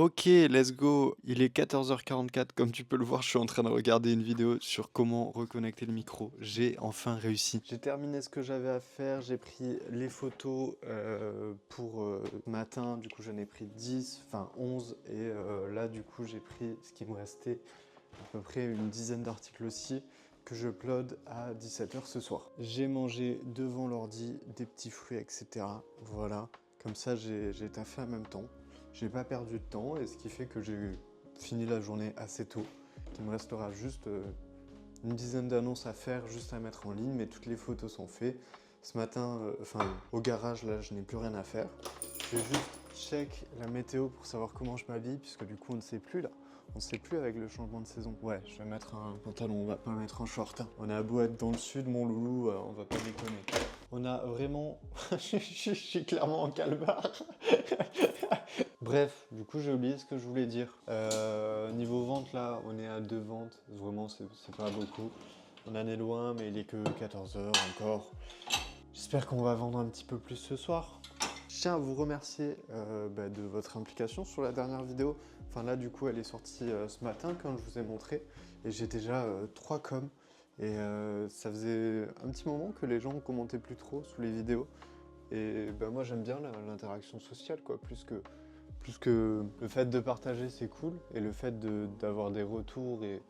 Ok, let's go. Il est 14h44. Comme tu peux le voir, je suis en train de regarder une vidéo sur comment reconnecter le micro. J'ai enfin réussi. J'ai terminé ce que j'avais à faire. J'ai pris les photos pour matin. Du coup, j'en ai pris 10, enfin 11. Et là, du coup, j'ai pris ce qui me restait, à peu près une dizaine d'articles aussi, que je upload à 17h ce soir. J'ai mangé devant l'ordi des petits fruits, etc. Voilà. Comme ça, j'ai taffé en même temps. J'ai pas perdu de temps et ce qui fait que j'ai fini la journée assez tôt. Il me restera juste une dizaine d'annonces à faire, juste à mettre en ligne, mais toutes les photos sont faites. Ce matin, au garage, là, je n'ai plus rien à faire. Je vais juste check la météo pour savoir comment je m'habille, puisque du coup, on ne sait plus là. On ne sait plus avec le changement de saison. Ouais, je vais mettre un pantalon, on va pas mettre un short, hein. On a beau être dans le sud, mon loulou, on va pas déconner. On a vraiment... je suis clairement en calbar. Bref, du coup j'ai oublié ce que je voulais dire. Niveau vente là, on est à 2 ventes, vraiment c'est pas beaucoup. On en est loin mais il est que 14h encore. J'espère qu'on va vendre un petit peu plus ce soir. Je tiens à vous remercier de votre implication sur la dernière vidéo. Enfin là du coup elle est sortie ce matin quand je vous ai montré. Et j'ai déjà 3 coms. Et ça faisait un petit moment que les gens commentaient plus trop sous les vidéos. Et moi j'aime bien l'interaction sociale quoi, plus que le fait de partager, c'est cool, et le fait d'avoir des retours et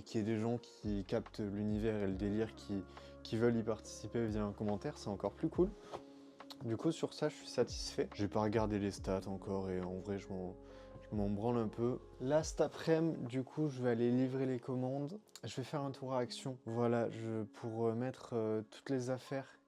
qu'il y ait des gens qui captent l'univers et le délire, qui veulent y participer via un commentaire, c'est encore plus cool. Du coup, sur ça, je suis satisfait. J'ai pas regardé les stats encore et en vrai, je m'en branle un peu. Là, cet après-midi, du coup, je vais aller livrer les commandes. Je vais faire un tour à Action. Voilà, pour mettre toutes les affaires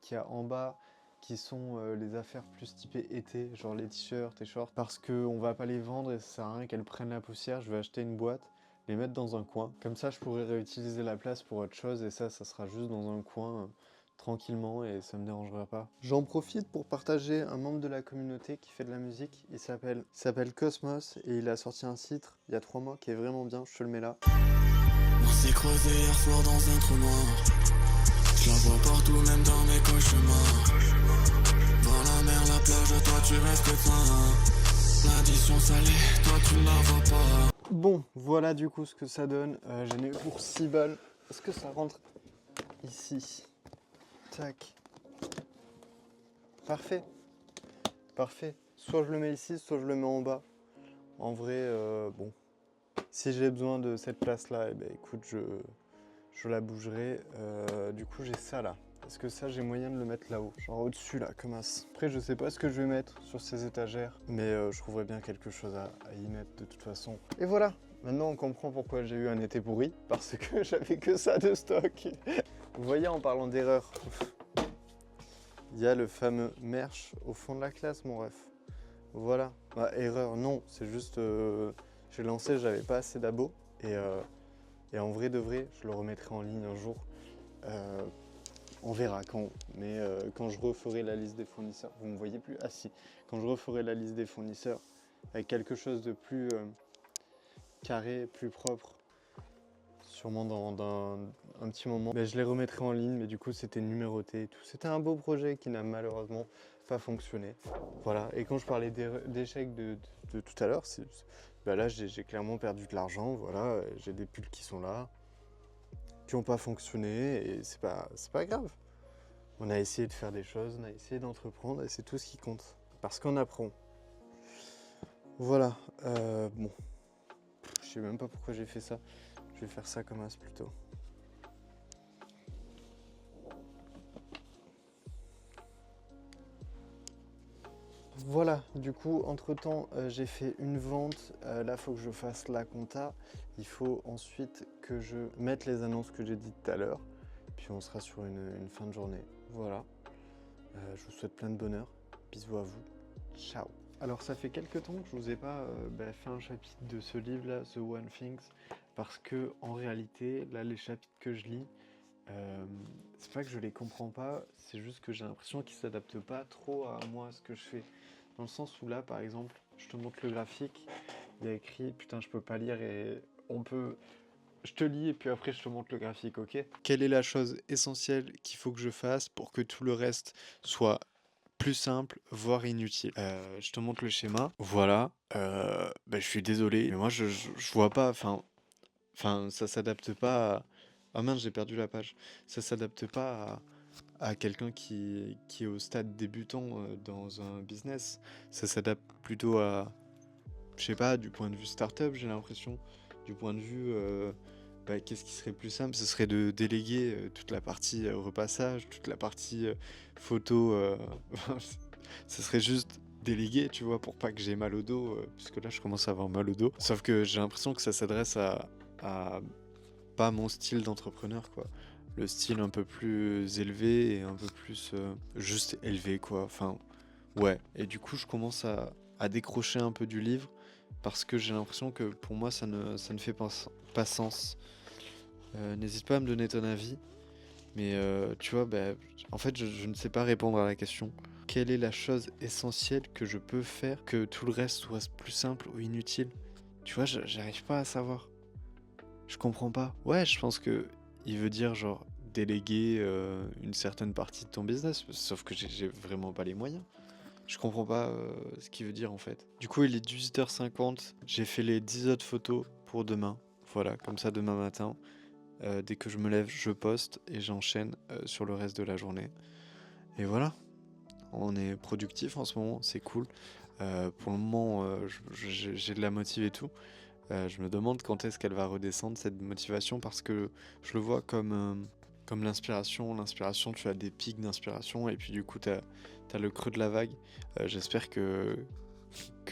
qu'il y a en bas, qui sont les affaires plus typées été, genre les t-shirts et shorts, parce qu'on va pas les vendre et ça sert à rien qu'elles prennent la poussière. Je vais acheter une boîte, les mettre dans un coin. Comme ça, je pourrais réutiliser la place pour autre chose et ça sera juste dans un coin tranquillement et ça me dérangera pas. J'en profite pour partager un membre de la communauté qui fait de la musique. Il s'appelle Cosmos et il a sorti un titre il y a 3 mois qui est vraiment bien, je te le mets là. On s'est croisé hier soir dans un trou noir. Je la vois partout, même dans mes cauchemars. Dans la mer, la plage, toi tu restes sain. L'addition salée, toi tu ne la vois pas. Bon, voilà du coup ce que ça donne. J'en ai eu pour 6 balles. Est-ce que ça rentre ici? Tac. Parfait. Parfait. Soit je le mets ici, soit je le mets en bas. En vrai, bon. Si j'ai besoin de cette place-là, eh ben, écoute, je la bougerai. Du coup, j'ai ça là. Est-ce que ça, j'ai moyen de le mettre là-haut? Genre au-dessus là, comme ça. Après, je sais pas ce que je vais mettre sur ces étagères, mais je trouverai bien quelque chose à y mettre de toute façon. Et voilà. Maintenant, on comprend pourquoi j'ai eu un été pourri, parce que j'avais que ça de stock. Vous voyez, en parlant d'erreur, il y a le fameux merch au fond de la classe, mon ref. Voilà. Bah, erreur, non. C'est juste, j'ai lancé, j'avais pas assez d'abos. Et en vrai de vrai, je le remettrai en ligne un jour. On verra quand. Mais quand je referai la liste des fournisseurs, vous me voyez plus? Ah si. Quand je referai la liste des fournisseurs avec quelque chose de plus carré, plus propre, sûrement dans un petit moment, mais je les remettrai en ligne. Mais du coup, c'était numéroté et tout. C'était un beau projet qui n'a malheureusement pas fonctionné. Voilà. Et quand je parlais d'échecs de tout à l'heure, là, j'ai clairement perdu de l'argent. Voilà. J'ai des pulls qui sont là, qui n'ont pas fonctionné et c'est pas grave. On a essayé de faire des choses, on a essayé d'entreprendre et c'est tout ce qui compte. Parce qu'on apprend. Voilà. Bon. Je sais même pas pourquoi j'ai fait ça. Je vais faire ça comme as plutôt. Voilà, du coup, entre-temps, j'ai fait une vente. Là, il faut que je fasse la compta. Il faut ensuite que je mette les annonces que j'ai dites tout à l'heure. Puis on sera sur une fin de journée. Voilà. Je vous souhaite plein de bonheur. Bisous à vous. Ciao. Alors, ça fait quelques temps que je vous ai pas fait un chapitre de ce livre-là, The One Things, parce que en réalité, là, les chapitres que je lis, c'est pas que je les comprends pas, c'est juste que j'ai l'impression qu'ils s'adaptent pas trop à moi, à ce que je fais. Dans le sens où là, par exemple, je te montre le graphique, il y a écrit, putain, je peux pas lire et on peut... Je te lis et puis après je te montre le graphique, ok? Quelle est la chose essentielle qu'il faut que je fasse pour que tout le reste soit plus simple, voire inutile? Je te montre le schéma. Voilà. bah, je suis désolé, mais moi je vois pas, enfin ça s'adapte pas à... Ah mince, j'ai perdu la page. Ça s'adapte pas à quelqu'un qui est au stade débutant dans un business. Ça s'adapte plutôt à, je sais pas, du point de vue startup, j'ai l'impression. Du point de vue, bah, qu'est-ce qui serait plus simple? Ce serait de déléguer toute la partie repassage, toute la partie photo. Ce serait juste déléguer, tu vois, pour pas que j'ai mal au dos, puisque là je commence à avoir mal au dos. Sauf que j'ai l'impression que ça s'adresse à pas mon style d'entrepreneur, quoi. Le style un peu plus élevé et un peu plus juste élevé, quoi. Enfin, ouais. Et du coup, je commence à décrocher un peu du livre parce que j'ai l'impression que pour moi, ça ne fait pas sens. N'hésite pas à me donner ton avis, mais tu vois, bah, en fait, je ne sais pas répondre à la question. Quelle est la chose essentielle que je peux faire que tout le reste soit plus simple ou inutile? Tu vois, j'arrive pas à savoir. Je comprends pas. Ouais, je pense que il veut dire genre déléguer une certaine partie de ton business, sauf que j'ai vraiment pas les moyens. Je comprends pas ce qu'il veut dire en fait. Du coup, il est 18h50, j'ai fait les 10 autres photos pour demain. Voilà, comme ça demain matin, dès que je me lève, je poste et j'enchaîne sur le reste de la journée. Et voilà, on est productif en ce moment, c'est cool. Pour le moment, j'ai de la motive et tout. Je me demande quand est-ce qu'elle va redescendre cette motivation parce que je le vois comme l'inspiration. L'inspiration, tu as des pics d'inspiration et puis du coup, tu as le creux de la vague. J'espère que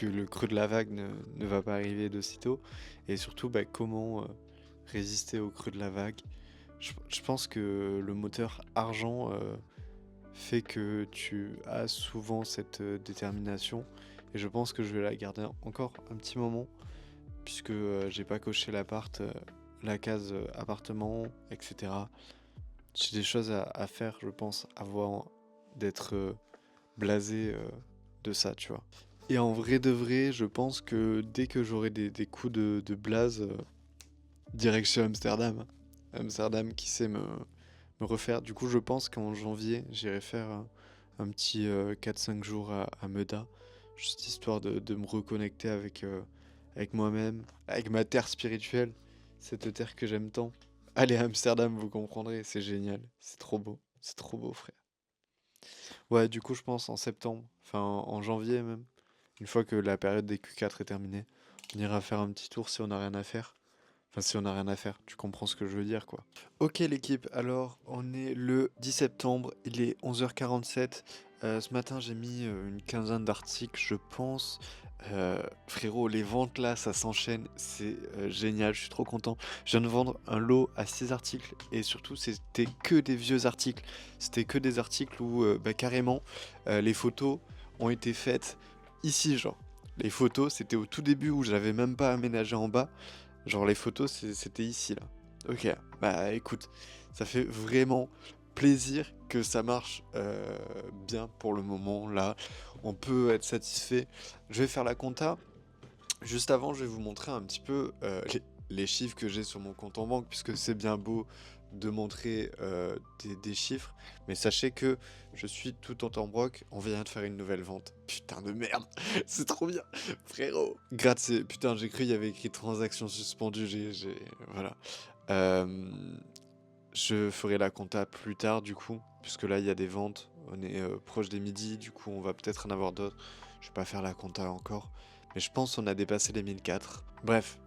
le creux de la vague ne va pas arriver de sitôt. Et surtout, bah, comment résister au creux de la vague. Je pense que le moteur argent fait que tu as souvent cette détermination. Et je pense que je vais la garder encore un petit moment puisque j'ai pas coché l'appart, la case appartement, etc. J'ai des choses à faire, je pense, avant d'être blasé de ça, tu vois. Et en vrai de vrai, je pense que dès que j'aurai des coups de blaze, direction Amsterdam. Amsterdam qui sait me refaire. Du coup, je pense qu'en janvier, j'irai faire un petit 4-5 jours à Meda, juste histoire de me reconnecter avec moi-même, avec ma terre spirituelle, cette terre que j'aime tant. Allez à Amsterdam, vous comprendrez, c'est génial, c'est trop beau, frère. Ouais, du coup, je pense en septembre, enfin en janvier même, une fois que la période des Q4 est terminée, on ira faire un petit tour si on n'a rien à faire. Enfin, si on n'a rien à faire, tu comprends ce que je veux dire, quoi. Ok, l'équipe, alors, on est le 10 septembre, il est 11h47. Ce matin, j'ai mis une quinzaine d'articles, je pense. Frérot, les ventes là, ça s'enchaîne, c'est génial, je suis trop content. Je viens de vendre un lot à 6 articles et surtout, c'était que des vieux articles. C'était que des articles où, bah, carrément, les photos ont été faites ici, genre. Les photos, c'était au tout début où j'avais même pas aménagé en bas. Genre les photos, c'était ici là. Ok, bah écoute, ça fait vraiment plaisir que ça marche bien pour le moment là. On peut être satisfait. Je vais faire la compta. Juste avant, je vais vous montrer un petit peu les chiffres que j'ai sur mon compte en banque, puisque c'est bien beau de montrer des chiffres, mais sachez que je suis tout en temps broc, on vient de faire une nouvelle vente. Putain de merde, c'est trop bien, frérot. Gratte, putain, j'ai cru il y avait écrit transaction suspendue, voilà. Euh, je ferai la compta plus tard du coup, puisque là il y a des ventes, on est proche des midis, du coup on va peut-être en avoir d'autres. Je vais pas faire la compta encore, mais je pense qu'on a dépassé les 1004. Bref,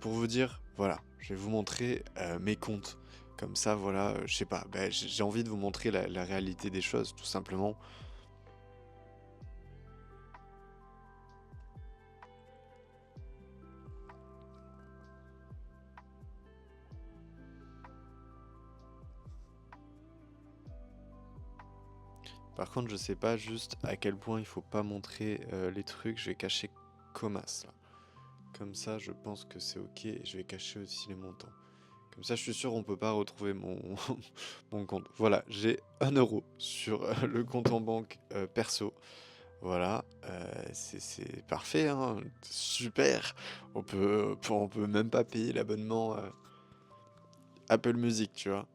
pour vous dire, voilà, je vais vous montrer mes comptes. Comme ça, voilà, je sais pas, bah, j'ai envie de vous montrer la réalité des choses, tout simplement. Par contre, je sais pas juste à quel point il faut pas montrer les trucs, je vais cacher Comas là. Comme ça, je pense que c'est ok, et je vais cacher aussi les montants. Comme ça, je suis sûr on peut pas retrouver mon, mon compte. Voilà, j'ai 1 € sur le compte en banque perso. Voilà, c'est parfait, hein, super. On peut même pas payer l'abonnement Apple Music, tu vois.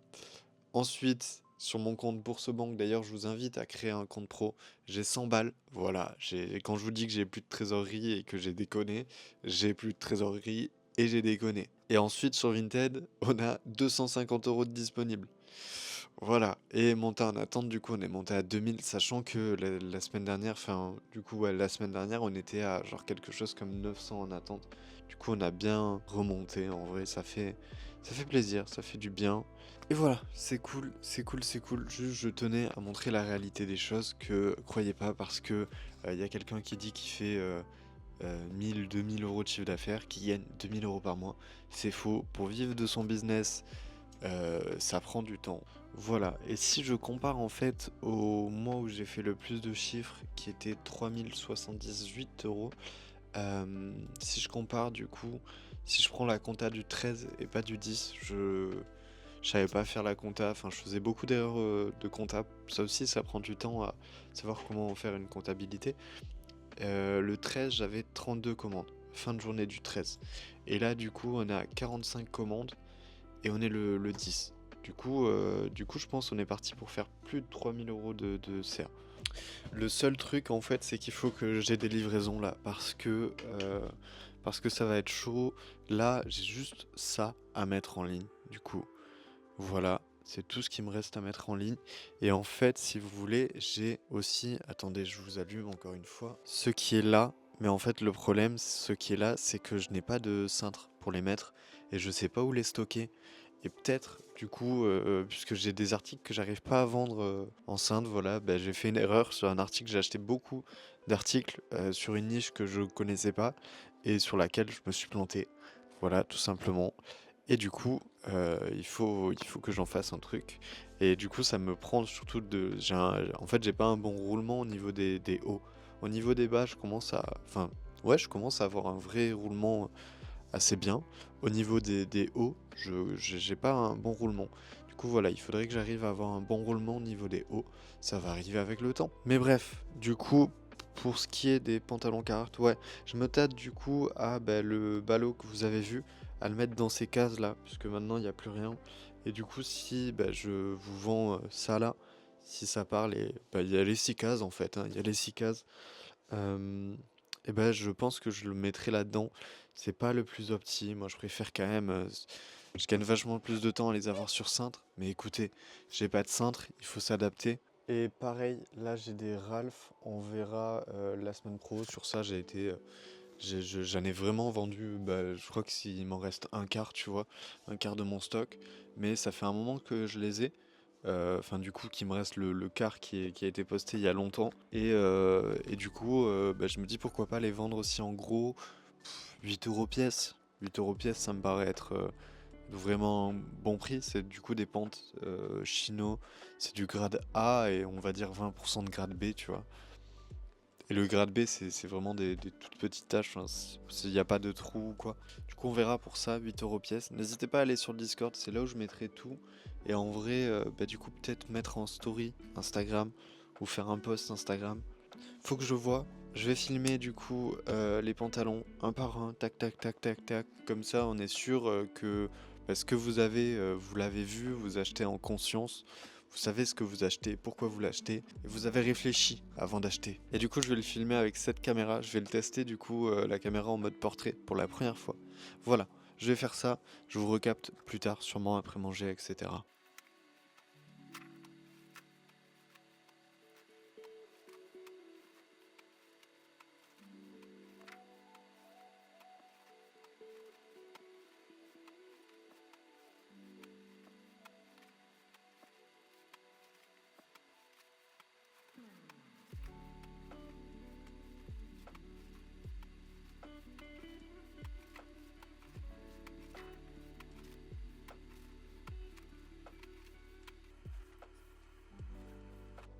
Ensuite, sur mon compte Bourse-Banque. D'ailleurs, je vous invite à créer un compte pro. J'ai 100 balles. Voilà. Quand je vous dis que j'ai plus de trésorerie et que j'ai déconné, j'ai plus de trésorerie et j'ai déconné. Et ensuite, sur Vinted, on a 250 € de disponibles. Voilà. Et monté en attente, du coup, on est monté à 2000, sachant que la semaine dernière, enfin, du coup, ouais, la semaine dernière, on était à genre quelque chose comme 900 en attente. Du coup, on a bien remonté. En vrai, ça fait plaisir, ça fait du bien. Et voilà, c'est cool, c'est cool, c'est cool. Juste, je tenais à montrer la réalité des choses que croyez pas parce que y a quelqu'un qui dit qu'il fait 1000, 2000 € de chiffre d'affaires, qui gagne 2000 € par mois. C'est faux. Pour vivre de son business, ça prend du temps. Voilà. Et si je compare en fait au mois où j'ai fait le plus de chiffres, qui était 3078 €, si je compare du coup, si je prends la compta du 13 et pas du 10, je savais pas faire la compta, enfin je faisais beaucoup d'erreurs de compta. Ça aussi, ça prend du temps à savoir comment faire une comptabilité. Le 13, j'avais 32 commandes, fin de journée du 13. Et là, du coup, on a 45 commandes et on est le 10. Du coup, je pense qu'on est parti pour faire plus de 3000 € de CA. Le seul truc, en fait, c'est qu'il faut que j'ai des livraisons là, parce que ça va être chaud. Là, j'ai juste ça à mettre en ligne, du coup. Voilà, c'est tout ce qui me reste à mettre en ligne. Et en fait, si vous voulez, j'ai aussi... Attendez, je vous allume encore une fois. Ce qui est là, mais en fait, le problème, ce qui est là, c'est que je n'ai pas de cintre pour les mettre et je sais pas où les stocker. Et peut-être, du coup, puisque j'ai des articles que j'arrive pas à vendre en cintre, voilà, bah, j'ai fait une erreur sur un article. J'ai acheté beaucoup d'articles sur une niche que je connaissais pas et sur laquelle je me suis planté. Voilà, tout simplement. Et du coup, il faut que j'en fasse un truc. Et du coup, ça me prend surtout de... En fait, j'ai pas un bon roulement au niveau des hauts. Au niveau des bas, je commence à... Enfin, ouais, je commence à avoir un vrai roulement assez bien. Au niveau des hauts, j'ai pas un bon roulement. Du coup, voilà, il faudrait que j'arrive à avoir un bon roulement au niveau des hauts. Ça va arriver avec le temps. Mais bref, du coup, pour ce qui est des pantalons Carhartt, ouais, je me tâte du coup à le ballot que vous avez vu, à le mettre dans ces cases là, puisque maintenant il n'y a plus rien. Et du coup, si je vous vends ça là, si ça parle, et il y a les 6 cases en fait, hein, il y a les 6 cases. Et je pense que je le mettrai là-dedans. C'est pas le plus opti. Moi, je préfère quand même. Je gagne vachement plus de temps à les avoir sur cintre. Mais écoutez, j'ai pas de cintre, il faut s'adapter. Et pareil, là j'ai des Ralph, on verra la semaine pro. Sur ça, j'en ai vraiment vendu. Je crois que s'il m'en reste un quart, tu vois, un quart de mon stock. Mais ça fait un moment que je les ai. Enfin, du coup, qu'il me reste le quart qui a été posté il y a longtemps. Et du coup, je me dis pourquoi pas les vendre aussi en gros. 8 € pièce. 8 € pièce, ça me paraît être vraiment un bon prix. C'est du coup des pentes chino. C'est du grade A et on va dire 20% de grade B, tu vois. Et le grade B, c'est vraiment des toutes petites taches. Enfin, il n'y a pas de trou ou quoi. Du coup, on verra pour ça, 8 € pièce. N'hésitez pas à aller sur le Discord, c'est là où je mettrai tout. Et en vrai, du coup, peut-être mettre en story Instagram ou faire un post Instagram. Faut que je vois. Je vais filmer du coup les pantalons un par un, tac, tac, tac, tac, tac. Comme ça, on est sûr que ce que vous avez, vous l'avez vu, vous achetez en conscience. Vous savez ce que vous achetez, pourquoi vous l'achetez, et vous avez réfléchi avant d'acheter. Et du coup, je vais le filmer avec cette caméra. Je vais le tester du coup, la caméra en mode portrait pour la première fois. Voilà, je vais faire ça. Je vous recapte plus tard, sûrement après manger, etc.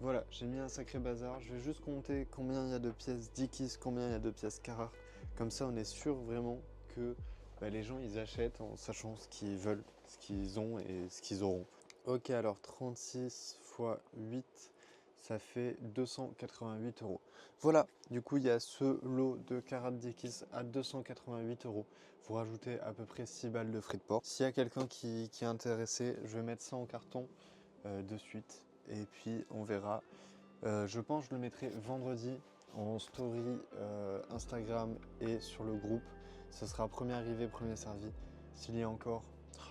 Voilà, j'ai mis un sacré bazar. Je vais juste compter combien il y a de pièces Dickies, combien il y a de pièces Carhartt. Comme ça, on est sûr vraiment que les gens ils achètent en sachant ce qu'ils veulent, ce qu'ils ont et ce qu'ils auront. Ok, alors 36 fois 8, ça fait 288 €. Voilà, du coup, il y a ce lot de Carhartt Dickies à 288 €. Vous rajoutez à peu près 6 balles de frais de port. S'il y a quelqu'un qui est intéressé, je vais mettre ça en carton. de suite. Et puis on verra. Je pense que je le mettrai vendredi en story Instagram et sur le groupe. Ce sera premier arrivé, premier servi. S'il y a encore,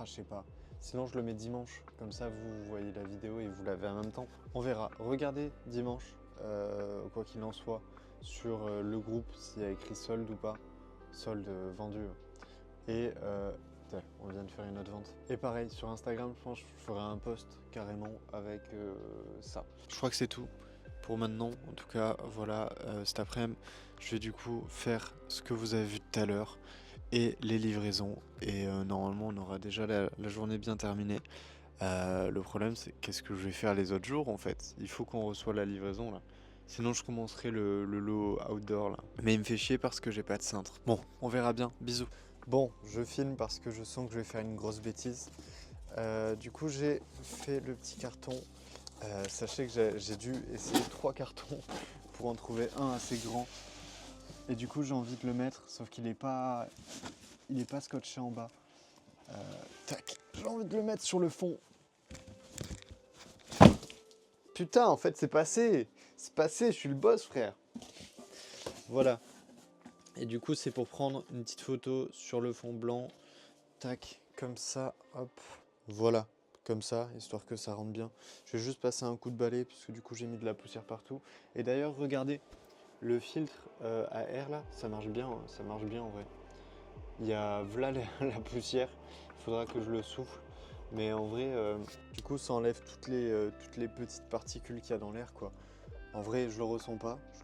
je sais pas. Sinon je le mets dimanche, comme ça vous voyez la vidéo et vous l'avez en même temps. On verra. Regardez dimanche, quoi qu'il en soit, sur le groupe s'il y a écrit solde ou pas. Solde vendu. Et on vient de faire une autre vente. Et pareil, sur Instagram, je pense que je ferai un post carrément avec ça. Je crois que c'est tout pour maintenant. En tout cas, voilà, cet après-midi, je vais du coup faire ce que vous avez vu tout à l'heure et les livraisons. Et normalement, on aura déjà la journée bien terminée. Le problème, c'est qu'est-ce que je vais faire les autres jours en fait. Il faut qu'on reçoive la livraison là. Sinon, je commencerai le lot outdoor là. Mais il me fait chier parce que j'ai pas de cintre. Bon, on verra bien. Bisous. Bon, je filme parce que je sens que je vais faire une grosse bêtise. Du coup, j'ai fait le petit carton. Sachez que j'ai dû essayer 3 cartons pour en trouver un assez grand. Et du coup, j'ai envie de le mettre, sauf qu'il est pas scotché en bas. Tac, j'ai envie de le mettre sur le fond. Putain, en fait, c'est passé. C'est passé, je suis le boss, frère. Voilà. Et du coup, c'est pour prendre une petite photo sur le fond blanc. Tac, comme ça, hop. Voilà, comme ça, histoire que ça rentre bien. Je vais juste passer un coup de balai, puisque du coup, j'ai mis de la poussière partout. Et d'ailleurs, regardez, le filtre à air, là, ça marche bien. Hein, ça marche bien, en vrai. Il y a, voilà la poussière. Il faudra que je le souffle. Mais en vrai, du coup, ça enlève toutes les petites particules qu'il y a dans l'air, quoi. En vrai, je le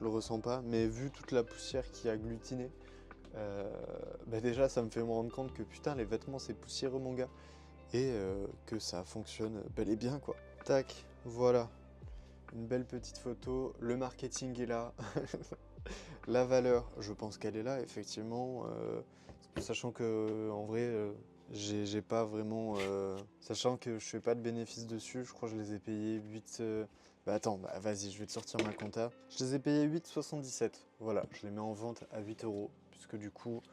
ressens pas, mais vu toute la poussière qui est agglutinée, déjà ça me fait me rendre compte que putain, les vêtements c'est poussiéreux mon gars, et que ça fonctionne bel et bien quoi. Tac, voilà, une belle petite photo, le marketing est là, la valeur, je pense qu'elle est là effectivement, sachant que en vrai, j'ai pas vraiment, sachant que je fais pas de bénéfice dessus, je crois que je les ai payés 8. Attends, vas-y, je vais te sortir ma compta. Je les ai payés 8,77. Voilà, je les mets en vente à 8 €, puisque du coup,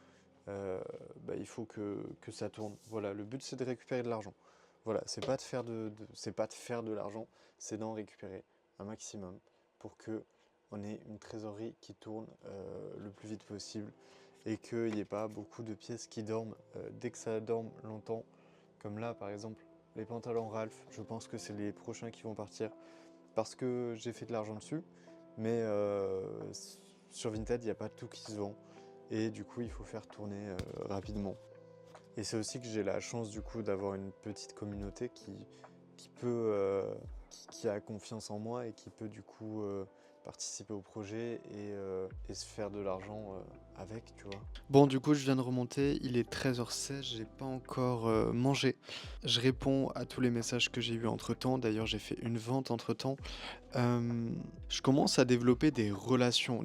il faut que ça tourne. Voilà, le but c'est de récupérer de l'argent. Voilà, c'est pas de faire de l'argent, c'est d'en récupérer un maximum pour que on ait une trésorerie qui tourne le plus vite possible et qu'il n'y ait pas beaucoup de pièces qui dorment dès que ça dorme longtemps. Comme là, par exemple, les pantalons Ralph, je pense que c'est les prochains qui vont partir. Parce que j'ai fait de l'argent dessus, mais sur Vinted, il n'y a pas tout qui se vend. Et du coup, il faut faire tourner rapidement. Et c'est aussi que j'ai la chance du coup d'avoir une petite communauté qui a confiance en moi et qui peut du coup participer au projet et se faire de l'argent avec, tu vois. Bon, du coup, je viens de remonter, il est 13h16, j'ai pas encore mangé. Je réponds à tous les messages que j'ai eus entre-temps, d'ailleurs j'ai fait une vente entre-temps. Je commence à développer des relations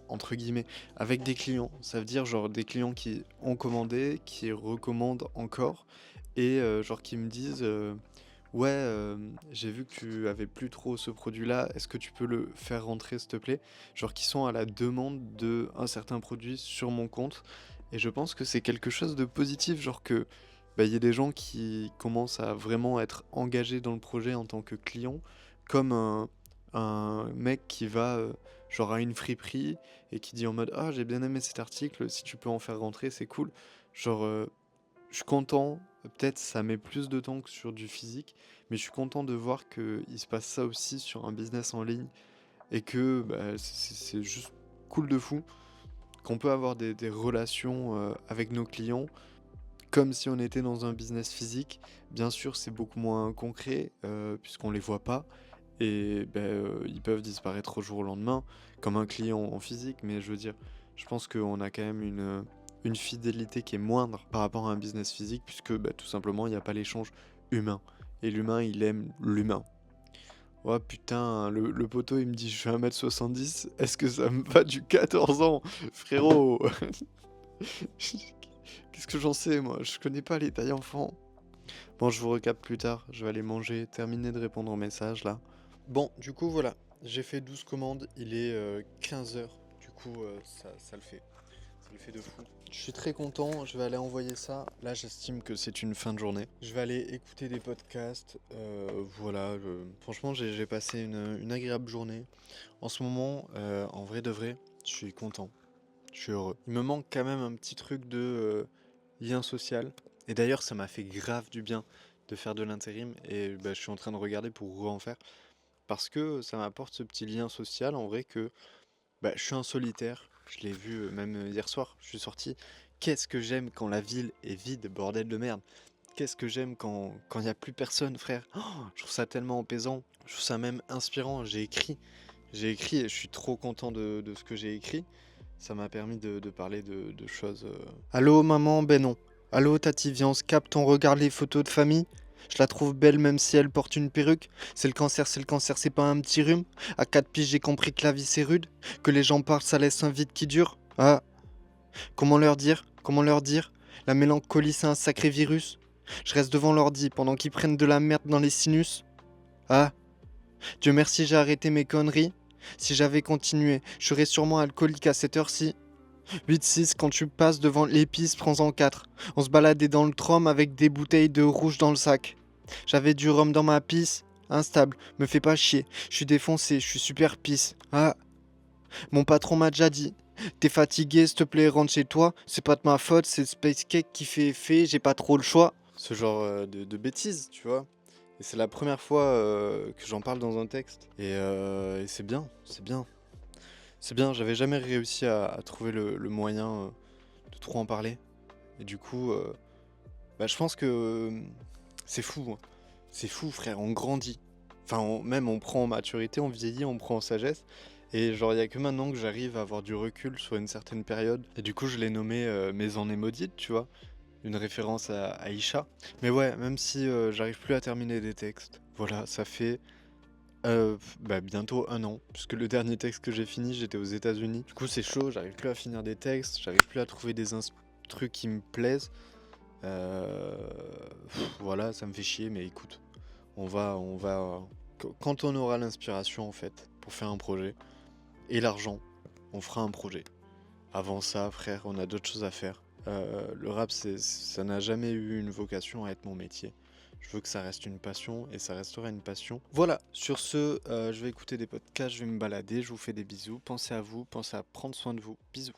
entre guillemets avec des clients. Ça veut dire genre des clients qui ont commandé, qui recommandent encore et genre qui me disent ouais, j'ai vu que tu avais plus trop ce produit-là, est-ce que tu peux le faire rentrer s'il te plaît? Genre qui sont à la demande d'un certain produit sur mon compte et je pense que c'est quelque chose de positif, genre que il y a des gens qui commencent à vraiment être engagés dans le projet en tant que client, comme un mec qui va genre à une friperie et qui dit en mode ah j'ai bien aimé cet article, si tu peux en faire rentrer c'est cool. Genre je suis content, peut-être ça met plus de temps que sur du physique, mais je suis content de voir qu'il se passe ça aussi sur un business en ligne et que c'est juste cool de fou qu'on peut avoir des relations avec nos clients comme si on était dans un business physique. Bien sûr, c'est beaucoup moins concret puisqu'on les voit pas et ils peuvent disparaître au jour au lendemain comme un client en physique, mais je veux dire, je pense qu'on a quand même une fidélité qui est moindre par rapport à un business physique puisque tout simplement il n'y a pas l'échange humain et l'humain il aime l'humain. Oh putain, le poteau il me dit je fais 1m70, est-ce que ça me va du 14 ans, frérot? Qu'est-ce que j'en sais moi, je connais pas les tailles enfants. Bon, je vous recapte plus tard, je vais aller manger, terminer de répondre aux messages là. Bon, du coup voilà, j'ai fait 12 commandes, il est 15h, du coup ça le fait de fou. Je Je suis très content, je vais aller envoyer ça. Là, j'estime que c'est une fin de journée. Je vais aller écouter des podcasts. Voilà, franchement, j'ai passé une agréable journée. En ce moment, en vrai de vrai, je suis content. Je suis heureux. Il me manque quand même un petit truc de lien social. Et d'ailleurs, ça m'a fait grave du bien de faire de l'intérim. Et bah, je suis en train de regarder pour en faire. Parce que ça m'apporte ce petit lien social, en vrai, que bah, je suis un solitaire. Je l'ai vu même hier soir. Je suis sorti. Qu'est-ce que j'aime quand la ville est vide, bordel de merde. Qu'est-ce que j'aime quand il n'y a plus personne, frère. Oh, je trouve ça tellement apaisant. Je trouve ça même inspirant. J'ai écrit et je suis trop content de ce que j'ai écrit. Ça m'a permis de parler de choses. Allô maman, ben non. Allô tati, viens on se capte, on regarde les photos de famille. Je la trouve belle même si elle porte une perruque. C'est le cancer, c'est pas un petit rhume. À 4 piges, j'ai compris que la vie c'est rude. Que les gens parlent, ça laisse un vide qui dure. Ah, comment leur dire? Comment leur dire? La mélancolie c'est un sacré virus. Je reste devant l'ordi pendant qu'ils prennent de la merde dans les sinus. Ah, Dieu merci, j'ai arrêté mes conneries. Si j'avais continué, je serais sûrement alcoolique à cette heure-ci. 8-6, quand tu passes devant l'épice, prends-en 4. On se baladait dans le tram avec des bouteilles de rouge dans le sac. J'avais du rhum dans ma pisse. Instable, me fais pas chier. Je suis défoncé, je suis super pisse. Ah, mon patron m'a déjà dit. T'es fatigué, s'il te plaît, rentre chez toi. C'est pas de ma faute, c'est le Space Cake qui fait effet, j'ai pas trop le choix. Ce genre de bêtises, tu vois. Et c'est la première fois que j'en parle dans un texte. Et c'est bien, c'est bien. C'est bien, j'avais jamais réussi à trouver le moyen de trop en parler. Et du coup, bah, je pense que c'est fou. Hein. C'est fou, frère, on grandit. Enfin, même on prend en maturité, on vieillit, on prend en sagesse. Et genre, il y a que maintenant que j'arrive à avoir du recul sur une certaine période. Et du coup, je l'ai nommé Mes années maudites, tu vois. Une référence à Aïcha. Mais ouais, même si j'arrive plus à terminer des textes, voilà, ça fait bah, bientôt 1 an, puisque le dernier texte que j'ai fini, j'étais aux États-Unis. Du coup, c'est chaud, j'arrive plus à finir des textes, j'arrive plus à trouver des trucs qui me plaisent. Voilà, ça me fait chier, mais écoute, quand on aura l'inspiration en fait pour faire un projet et l'argent, on fera un projet. Avant ça, frère, on a d'autres choses à faire. Le rap, ça n'a jamais eu une vocation à être mon métier. Je veux que ça reste une passion et ça restera une passion. Voilà, sur ce, je vais écouter des podcasts, je vais me balader, je vous fais des bisous. Pensez à vous, pensez à prendre soin de vous. Bisous.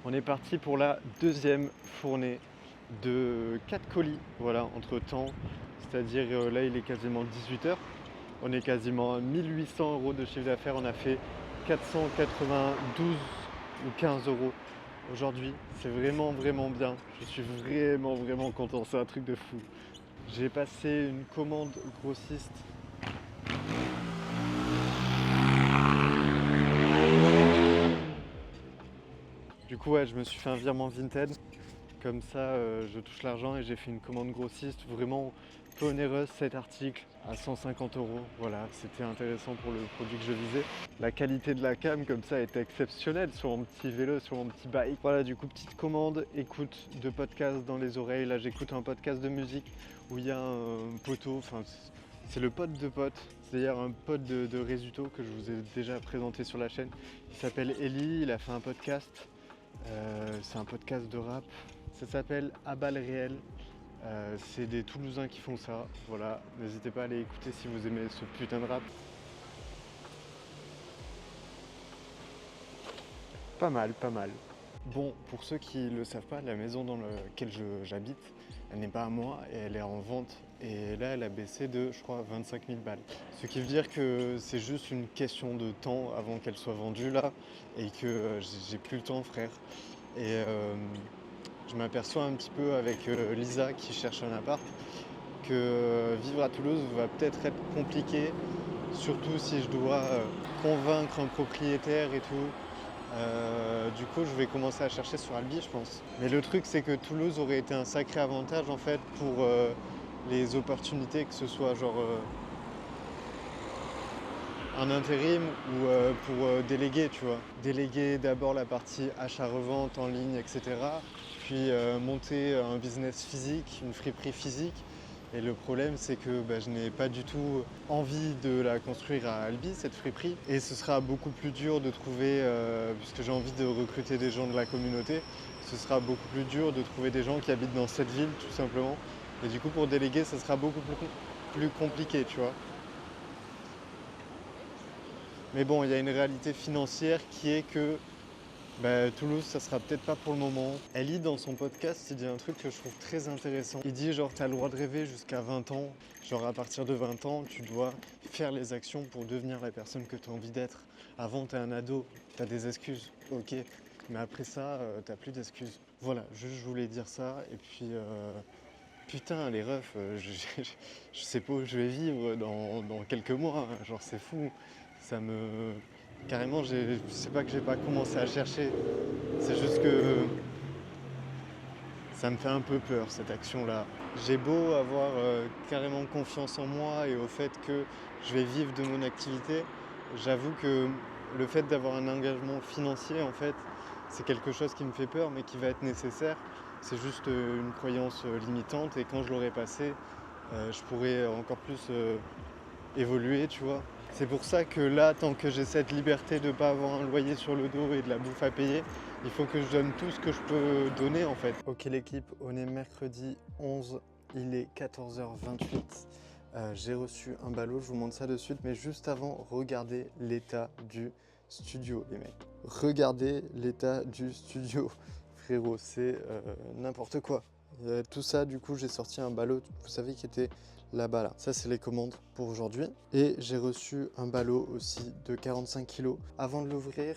On est parti pour la deuxième fournée de 4 colis, voilà, entre temps. C'est-à-dire là, il est quasiment 18h. On est quasiment à 1800 € de chiffre d'affaires. On a fait 492 ou 15 € aujourd'hui. C'est vraiment, vraiment bien. Je suis vraiment, vraiment content. C'est un truc de fou. J'ai passé une commande grossiste. Du coup, ouais, je me suis fait un virement Vinted. Comme ça, je touche l'argent et j'ai fait une commande grossiste vraiment peu onéreuse, 7 articles à 150 €. Voilà, c'était intéressant pour le produit que je visais. La qualité de la cam, comme ça, était exceptionnelle sur mon petit vélo, sur mon petit bike. Voilà, du coup, petite commande, écoute de podcast dans les oreilles. Là, j'écoute un podcast de musique où il y a un poteau, enfin, c'est le pote de pote, c'est-à-dire un pote de Résuto que je vous ai déjà présenté sur la chaîne. Il s'appelle Eli, il a fait un podcast. C'est un podcast de rap. Ça s'appelle À balles réelles. C'est des Toulousains qui font ça. Voilà, n'hésitez pas à aller écouter si vous aimez ce putain de rap. Pas mal, pas mal. Bon, pour ceux qui ne le savent pas, la maison dans laquelle j'habite, elle n'est pas à moi et elle est en vente. Et là, elle a baissé de, je crois, 25 000 balles. Ce qui veut dire que c'est juste une question de temps avant qu'elle soit vendue là et que j'ai plus le temps, frère. Et je m'aperçois un petit peu avec Lisa qui cherche un appart que vivre à Toulouse va peut-être être compliqué, surtout si je dois convaincre un propriétaire et tout. Du coup, je vais commencer à chercher sur Albi, je pense. Mais le truc, c'est que Toulouse aurait été un sacré avantage en fait pour les opportunités, que ce soit genre un intérim ou pour déléguer, tu vois. Déléguer d'abord la partie achat-revente en ligne, etc. Puis monter un business physique, une friperie physique. Et le problème, c'est que je n'ai pas du tout envie de la construire à Albi, cette friperie. Et ce sera beaucoup plus dur de trouver, puisque j'ai envie de recruter des gens de la communauté, ce sera beaucoup plus dur de trouver des gens qui habitent dans cette ville, tout simplement. Et du coup, pour déléguer, ça sera beaucoup plus compliqué, tu vois. Mais bon, il y a une réalité financière qui est que Toulouse, ça sera peut-être pas pour le moment. Ali, dans son podcast, il dit un truc que je trouve très intéressant. Il dit genre, t'as le droit de rêver jusqu'à 20 ans. Genre, à partir de 20 ans, tu dois faire les actions pour devenir la personne que tu as envie d'être. Avant, t'es un ado, t'as des excuses, ok. Mais après ça, t'as plus d'excuses. Voilà, juste je voulais dire ça. Et puis, putain, les refs, je sais pas où je vais vivre dans quelques mois. Genre, c'est fou. Ça me... Carrément, c'est pas que j'ai pas commencé à chercher. C'est juste que ça me fait un peu peur, cette action-là. J'ai beau avoir carrément confiance en moi et au fait que je vais vivre de mon activité, j'avoue que le fait d'avoir un engagement financier, en fait, c'est quelque chose qui me fait peur, mais qui va être nécessaire. C'est juste une croyance limitante et quand je l'aurai passé, je pourrai encore plus évoluer, tu vois. C'est pour ça que là, tant que j'ai cette liberté de ne pas avoir un loyer sur le dos et de la bouffe à payer, il faut que je donne tout ce que je peux donner en fait. Ok l'équipe, on est mercredi 11, il est 14h28. J'ai reçu un ballot, je vous montre ça de suite, mais juste avant, regardez l'état du studio les mecs. Regardez l'état du studio, frérot, c'est n'importe quoi. Tout ça, du coup, j'ai sorti un ballot, vous savez, qui était là-bas là. Ça c'est les commandes pour aujourd'hui. Et j'ai reçu un ballot aussi de 45 kg. Avant de l'ouvrir,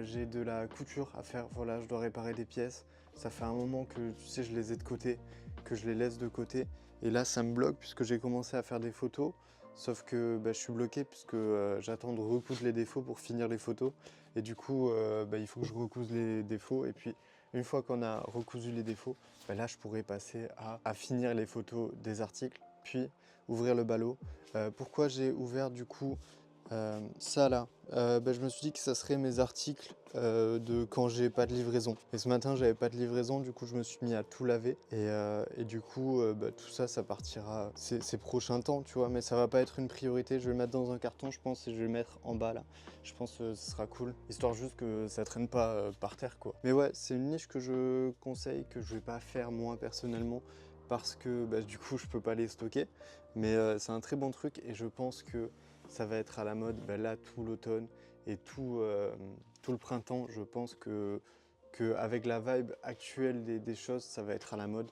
j'ai de la couture à faire. Voilà, je dois réparer des pièces. Ça fait un moment que tu sais, je les ai de côté, que je les laisse de côté. Et là ça me bloque puisque j'ai commencé à faire des photos. Sauf que je suis bloqué puisque j'attends de recoudre les défauts pour finir les photos. Et du coup, il faut que je recouse les défauts. Et puis une fois qu'on a recousu les défauts, là je pourrais passer à finir les photos des articles, puis ouvrir le ballot. Pourquoi j'ai ouvert du coup ça là, je me suis dit que ça serait mes articles de quand j'ai pas de livraison. Et ce matin j'avais pas de livraison, du coup je me suis mis à tout laver. Et du coup tout ça, ça partira ces prochains temps, tu vois. Mais ça va pas être une priorité, je vais le mettre dans un carton je pense et je vais le mettre en bas là. Je pense que ce sera cool, histoire juste que ça traîne pas par terre quoi. Mais ouais, c'est une niche que je conseille, que je vais pas faire moi personnellement, parce que du coup je peux pas les stocker. Mais c'est un très bon truc et je pense que ça va être à la mode là tout l'automne et tout le printemps. Je pense que avec la vibe actuelle des choses, ça va être à la mode.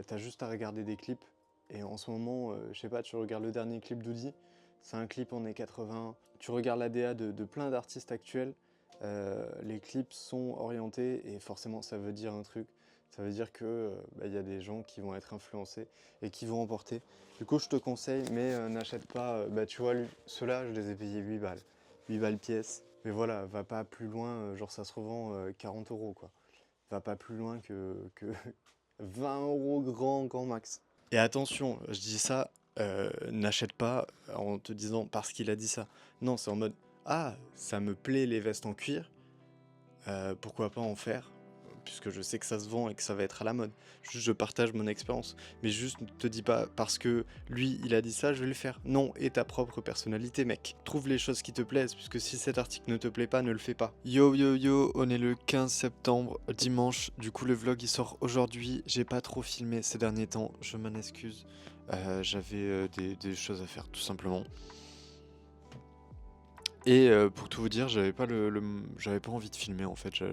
T'as juste à regarder des clips. Et en ce moment, je sais pas, tu regardes le dernier clip d'Oudi, c'est un clip années 80. Tu regardes la DA de plein d'artistes actuels, les clips sont orientés et forcément ça veut dire un truc. Ça veut dire que y a des gens qui vont être influencés et qui vont emporter. Du coup, je te conseille, mais n'achète pas. Tu vois, ceux-là, je les ai payés 8 balles. 8 balles pièce. Mais voilà, va pas plus loin, genre ça se revend 40 € quoi. Va pas plus loin que 20 € grand max. Et attention, je dis ça, n'achète pas en te disant parce qu'il a dit ça. Non, c'est en mode ah, ça me plaît les vestes en cuir, pourquoi pas en faire, puisque je sais que ça se vend et que ça va être à la mode. Juste je partage mon expérience, mais juste ne te dis pas parce que lui il a dit ça, je vais le faire. Non, et ta propre personnalité mec. Trouve les choses qui te plaisent, puisque si cet article ne te plaît pas, ne le fais pas. Yo yo yo, on est le 15 septembre, dimanche, du coup le vlog il sort aujourd'hui. J'ai pas trop filmé ces derniers temps, je m'en excuse. J'avais des choses à faire tout simplement. Et pour tout vous dire, j'avais pas envie de filmer en fait, je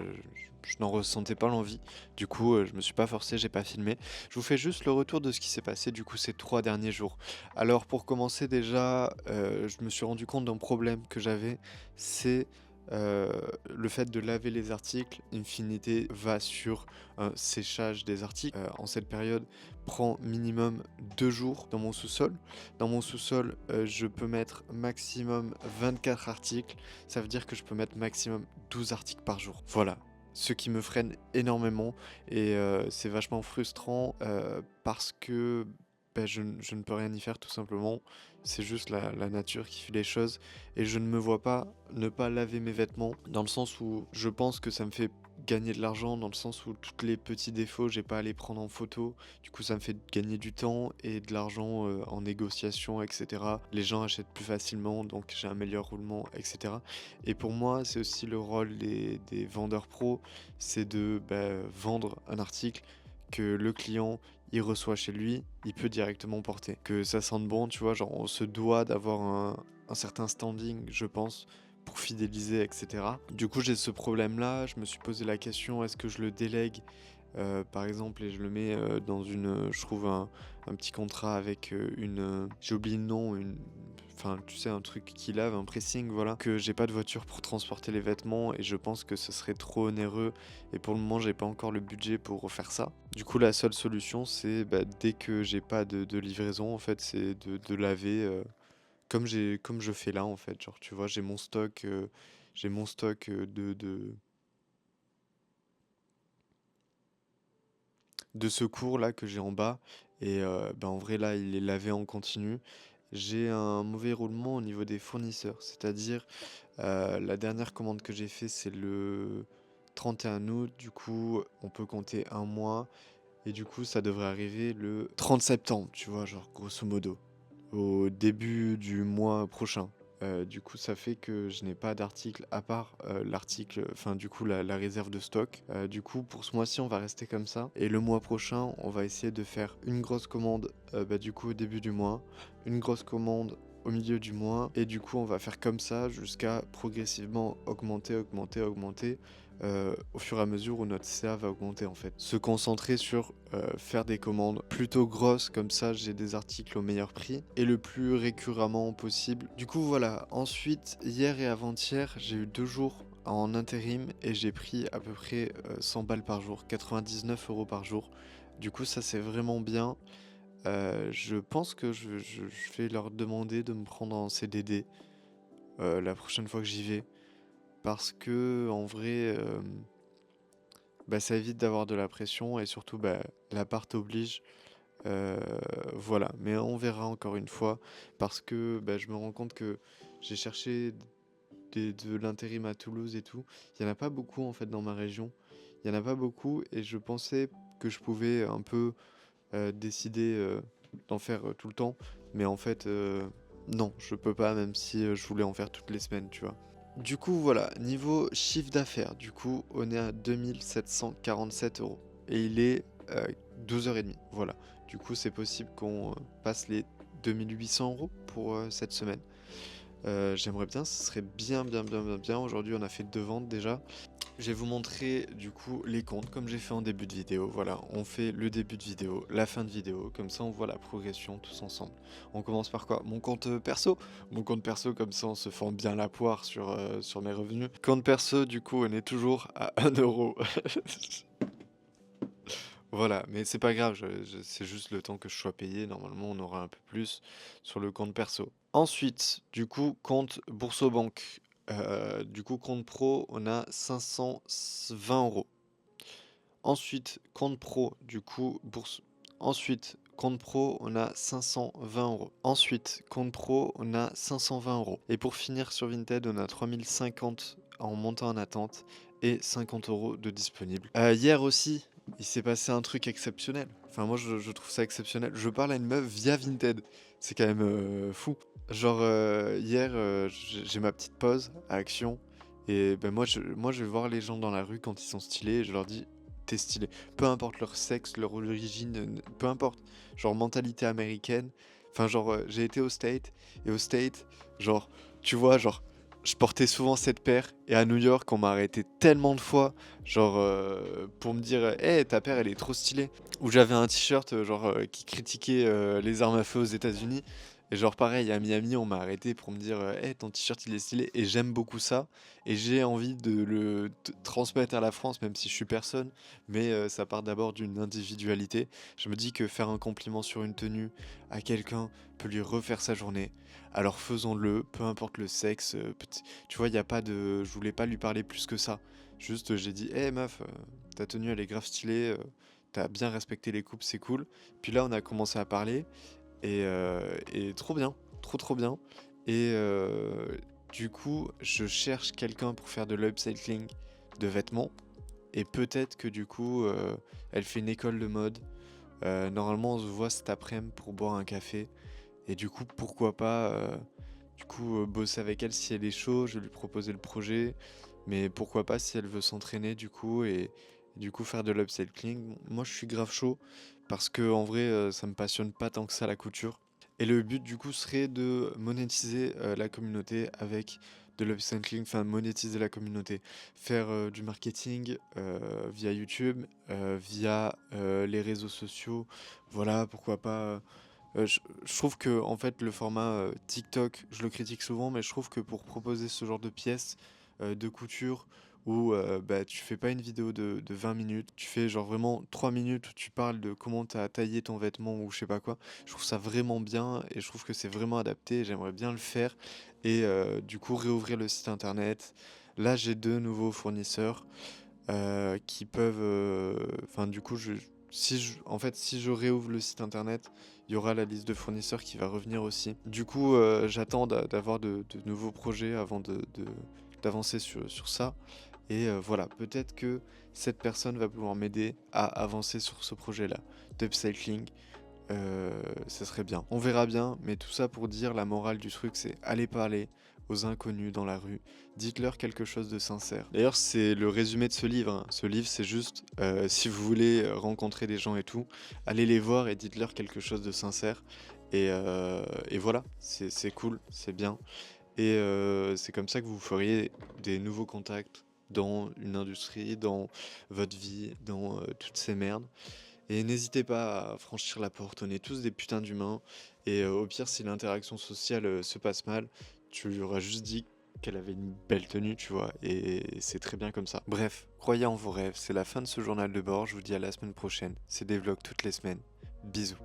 n'en ressentais pas l'envie. Du coup, je me suis pas forcé, j'ai pas filmé. Je vous fais juste le retour de ce qui s'est passé du coup ces 3 derniers jours. Alors pour commencer déjà, je me suis rendu compte d'un problème que j'avais, c'est le fait de laver les articles. Infinité va sur un séchage des articles. En cette période, prend minimum 2 jours dans mon sous-sol. Dans mon sous-sol, je peux mettre maximum 24 articles. Ça veut dire que je peux mettre maximum 12 articles par jour. Voilà. Ce qui me freine énormément et c'est vachement frustrant parce que je ne peux rien y faire tout simplement. C'est juste la nature qui fait les choses et je ne me vois pas ne pas laver mes vêtements, dans le sens où je pense que ça me fait gagner de l'argent dans le sens où tous les petits défauts, j'ai pas à les prendre en photo. Du coup, ça me fait gagner du temps et de l'argent en négociation, etc. Les gens achètent plus facilement, donc j'ai un meilleur roulement, etc. Et pour moi, c'est aussi le rôle des vendeurs pros, c'est de vendre un article que le client il reçoit chez lui, il peut directement porter. Que ça sente bon, tu vois, genre on se doit d'avoir un certain standing, je pense, pour fidéliser, etc. Du coup, j'ai ce problème-là, je me suis posé la question, est-ce que je le délègue par exemple, et je le mets dans je trouve un petit contrat avec j'ai oublié le nom, enfin tu sais, un truc qui lave, un pressing, voilà, que j'ai pas de voiture pour transporter les vêtements et je pense que ce serait trop onéreux et pour le moment j'ai pas encore le budget pour refaire ça. Du coup la seule solution c'est dès que j'ai pas de livraison en fait c'est de laver comme je fais là en fait, genre tu vois j'ai mon stock de secours là que j'ai en bas et en vrai là il est lavé en continu. J'ai un mauvais roulement au niveau des fournisseurs, c'est-à-dire la dernière commande que j'ai fait c'est le 31 août, du coup on peut compter un mois et du coup ça devrait arriver le 30 septembre, tu vois, genre grosso modo, au début du mois prochain. Du coup, ça fait que je n'ai pas d'article à part l'article, enfin du coup la réserve de stock. Du coup, pour ce mois-ci, on va rester comme ça. Et le mois prochain, on va essayer de faire une grosse commande du coup au début du mois, une grosse commande au milieu du mois. Et du coup, on va faire comme ça jusqu'à progressivement augmenter, augmenter, augmenter. Au fur et à mesure où notre CA va augmenter en fait. Se concentrer sur faire des commandes plutôt grosses, comme ça j'ai des articles au meilleur prix et le plus récurrentement possible. Du coup voilà, ensuite hier et avant-hier j'ai eu 2 jours en intérim et j'ai pris à peu près 100 balles par jour, 99 € par jour. Du coup ça c'est vraiment bien. Je pense que je vais leur demander de me prendre en CDD la prochaine fois que j'y vais. Parce que en vrai, ça évite d'avoir de la pression et surtout l'appart oblige. Euh, voilà, mais on verra encore une fois parce que je me rends compte que j'ai cherché de l'intérim à Toulouse et tout. Il n'y en a pas beaucoup en fait dans ma région. Il n'y en a pas beaucoup et je pensais que je pouvais un peu décider d'en faire tout le temps. Mais en fait, non, je peux pas même si je voulais en faire toutes les semaines, tu vois. Du coup, voilà, niveau chiffre d'affaires, du coup, on est à 2747 €. Et il est 12h30, voilà. Du coup, c'est possible qu'on passe les 2800 € pour cette semaine. J'aimerais bien, ce serait bien, bien, bien, bien, bien. Aujourd'hui, on a fait 2 ventes déjà. Je vais vous montrer du coup les comptes comme j'ai fait en début de vidéo. Voilà, on fait le début de vidéo, la fin de vidéo, comme ça on voit la progression tous ensemble. On commence par quoi? Mon compte perso. Mon compte perso, comme ça on se fend bien la poire sur mes revenus. Compte perso, du coup, on est toujours à 1 €. Voilà, mais c'est pas grave, c'est juste le temps que je sois payé. Normalement, on aura un peu plus sur le compte perso. Ensuite, du coup, compte Bourso-Banque. Du coup, compte pro, on a 520 €. Ensuite, compte pro, du coup, bourse. Ensuite, compte pro, on a 520 €. Ensuite, compte pro, on a 520 €. Et pour finir sur Vinted, on a 3050 en montant en attente et 50 € de disponible. Hier aussi, il s'est passé un truc exceptionnel. Enfin, moi, je trouve ça exceptionnel. Je parle à une meuf via Vinted. C'est quand même fou. Genre, hier, j'ai ma petite pause à Action. Et moi, je vais voir les gens dans la rue quand ils sont stylés et je leur dis, t'es stylé. Peu importe leur sexe, leur origine, peu importe. Genre, mentalité américaine. Enfin, genre, j'ai été au State. Et au State, genre, tu vois, genre, je portais souvent cette paire. Et à New York, on m'a arrêté tellement de fois. Genre, pour me dire, hey, ta paire, elle est trop stylée. Ou j'avais un t-shirt, qui critiquait les armes à feu aux États-Unis. Et genre pareil, à Miami, on m'a arrêté pour me dire hey, ton t-shirt il est stylé et j'aime beaucoup ça et j'ai envie de le transmettre à la France même si je suis personne, mais ça part d'abord d'une individualité. Je me dis que faire un compliment sur une tenue à quelqu'un peut lui refaire sa journée. Alors faisons-le, peu importe le sexe. Tu vois, il y a pas de je voulais pas lui parler plus que ça. Juste j'ai dit hey meuf, ta tenue elle est grave stylée, t'as bien respecté les coupes, c'est cool. Puis là on a commencé à parler et trop bien, trop bien. Et du coup, je cherche quelqu'un pour faire de l'upcycling de vêtements. Et peut-être que du coup, elle fait une école de mode. Normalement, on se voit cet après-midi pour boire un café. Et du coup, pourquoi pas bosser avec elle si elle est chaud, je vais lui proposer le projet. Mais pourquoi pas si elle veut s'entraîner du coup et du coup faire de l'upcycling. Moi, je suis grave chaud parce que en vrai, ça me passionne pas tant que ça la couture. Et le but du coup serait de monétiser la communauté avec de l'upcycling, enfin monétiser la communauté, faire du marketing via YouTube, via les réseaux sociaux, voilà, pourquoi pas. Je trouve que en fait le format TikTok, je le critique souvent, mais je trouve que pour proposer ce genre de pièces de couture où bah, tu fais pas une vidéo de 20 minutes, tu fais genre vraiment 3 minutes où tu parles de comment tu as taillé ton vêtement ou je sais pas quoi, je trouve ça vraiment bien et je trouve que c'est vraiment adapté et j'aimerais bien le faire et du coup réouvrir le site internet. Là j'ai 2 nouveaux fournisseurs qui peuvent... Enfin du coup si je réouvre le site internet, il y aura la liste de fournisseurs qui va revenir aussi. Du coup, j'attends d'avoir de nouveaux projets avant d'avancer sur ça. Et voilà, peut-être que cette personne va pouvoir m'aider à avancer sur ce projet-là d'upcycling. Ça serait bien. On verra bien, mais tout ça pour dire la morale du truc, c'est allez parler aux inconnus dans la rue. Dites-leur quelque chose de sincère. D'ailleurs, c'est le résumé de ce livre, hein. Ce livre, c'est juste, si vous voulez rencontrer des gens et tout, allez les voir et dites-leur quelque chose de sincère. Et voilà, c'est cool, c'est bien. Et c'est comme ça que vous feriez des nouveaux contacts dans une industrie, dans votre vie, dans toutes ces merdes. Et n'hésitez pas à franchir la porte, on est tous des putains d'humains. Et au pire, si l'interaction sociale se passe mal, tu lui auras juste dit qu'elle avait une belle tenue, tu vois, et c'est très bien comme ça. Bref, croyez en vos rêves, c'est la fin de ce journal de bord, je vous dis à la semaine prochaine. C'est des vlogs toutes les semaines. Bisous.